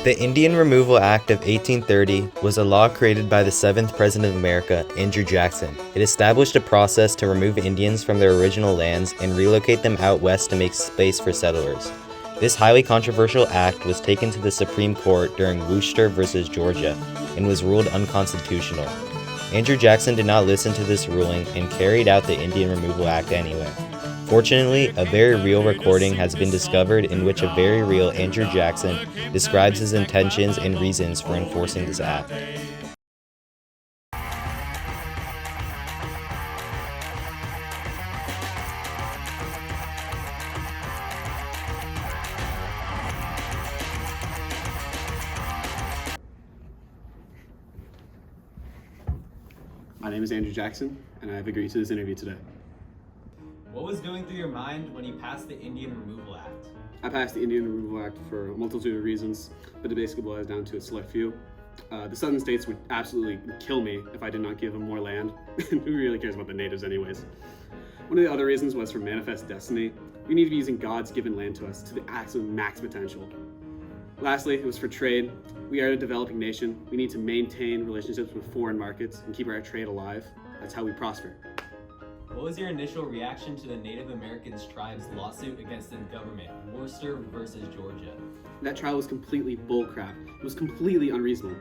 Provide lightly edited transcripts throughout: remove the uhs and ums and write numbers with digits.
The Indian Removal Act of 1830 was a law created by the 7th President of America, Andrew Jackson. It established a process to remove Indians from their original lands and relocate them out west to make space for settlers. This highly controversial act was taken to the Supreme Court during Worcester versus Georgia and was ruled unconstitutional. Andrew Jackson did not listen to this ruling and carried out the Indian Removal Act anyway. Fortunately, a very real recording has been discovered in which a very real Andrew Jackson describes his intentions and reasons for enforcing this act. My name is Andrew Jackson, and I have agreed to this interview today. What was going through your mind when you passed the Indian Removal Act? I passed the Indian Removal Act for a multitude of reasons, but it basically boils down to a select few. The southern states would absolutely kill me if I did not give them more land. Who really cares about the natives anyways? One of the other reasons was for manifest destiny. We need to be using God's given land to us to the absolute max potential. Lastly, it was for trade. We are a developing nation. We need to maintain relationships with foreign markets and keep our trade alive. That's how we prosper. What was your initial reaction to the Native Americans tribe's lawsuit against the government, Worcester versus Georgia? That trial was completely bullcrap. It was completely unreasonable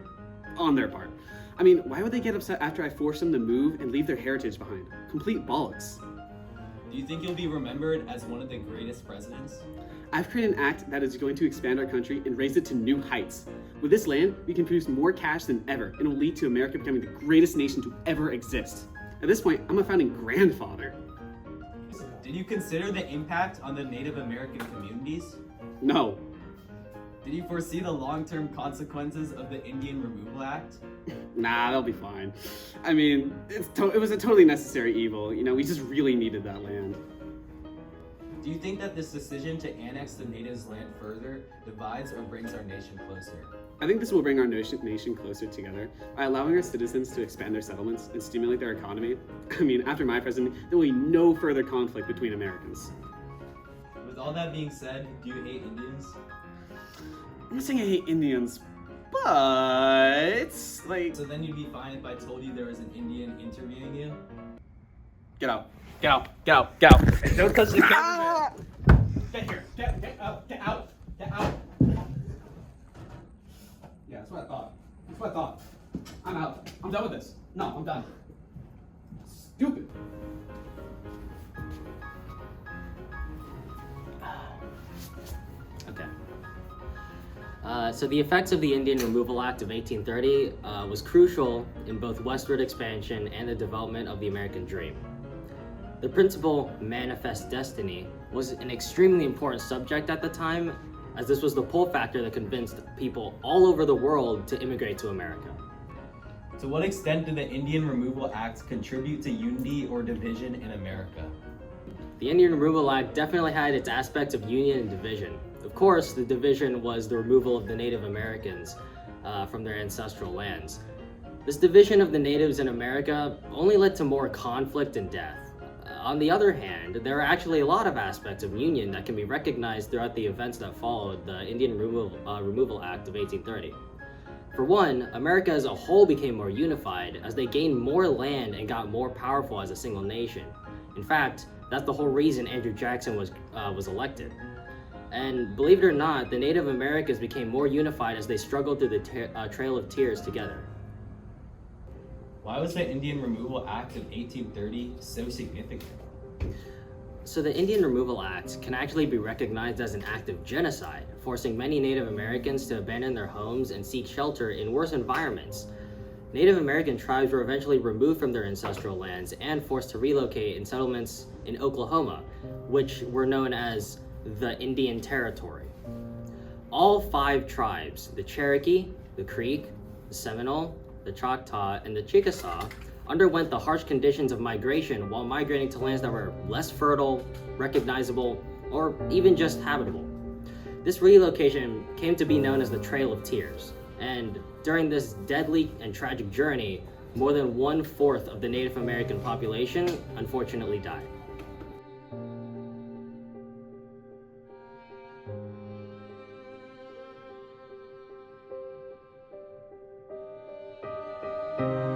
on their part. I mean, why would they get upset after I forced them to move and leave their heritage behind? Complete bollocks. Do you think you'll be remembered as one of the greatest presidents? I've created an act that is going to expand our country and raise it to new heights. With this land, we can produce more cash than ever, and it will lead to America becoming the greatest nation to ever exist. At this point, I'm a founding grandfather. Did you consider the impact on the Native American communities? No. Did you foresee the long-term consequences of the Indian Removal Act? Nah, they'll be fine. I mean, it was a totally necessary evil. You know, we just really needed that land. Do you think that this decision to annex the natives' land further divides or brings our nation closer? I think this will bring our nation closer together by allowing our citizens to expand their settlements and stimulate their economy. I mean, after my presidency, there will be no further conflict between Americans. With all that being said, do you hate Indians? I'm not saying I hate Indians, but like... So then you'd be fine if I told you there was an Indian interviewing you? Get out. Get out. Get out. Get out. Don't touch the camera. Ah! Get here. Get out. Get out. Get out. Yeah, that's what I thought. That's what I thought. I'm out. I'm done with this. No, I'm done. Stupid. Okay. So the effects of the Indian Removal Act of 1830 was crucial in both westward expansion and the development of the American dream. The principle, manifest destiny, was an extremely important subject at the time, as this was the pull factor that convinced people all over the world to immigrate to America. To what extent did the Indian Removal Act contribute to unity or division in America? The Indian Removal Act definitely had its aspects of union and division. Of course, the division was the removal of the Native Americans from their ancestral lands. This division of the natives in America only led to more conflict and death. On the other hand, there are actually a lot of aspects of union that can be recognized throughout the events that followed the Indian Removal Act of 1830. For one, America as a whole became more unified as they gained more land and got more powerful as a single nation. In fact, that's the whole reason Andrew Jackson was elected. And believe it or not, the Native Americans became more unified as they struggled through the Trail of Tears together. Why was the Indian Removal Act of 1830 so significant? So the Indian Removal Act can actually be recognized as an act of genocide, forcing many Native Americans to abandon their homes and seek shelter in worse environments. Native American tribes were eventually removed from their ancestral lands and forced to relocate in settlements in Oklahoma, which were known as the Indian Territory. All 5 tribes, the Cherokee, the Creek, the Seminole, the Choctaw, and the Chickasaw, underwent the harsh conditions of migration while migrating to lands that were less fertile, recognizable, or even just habitable. This relocation came to be known as the Trail of Tears, and during this deadly and tragic journey, more than 1/4 of the Native American population unfortunately died. Bye.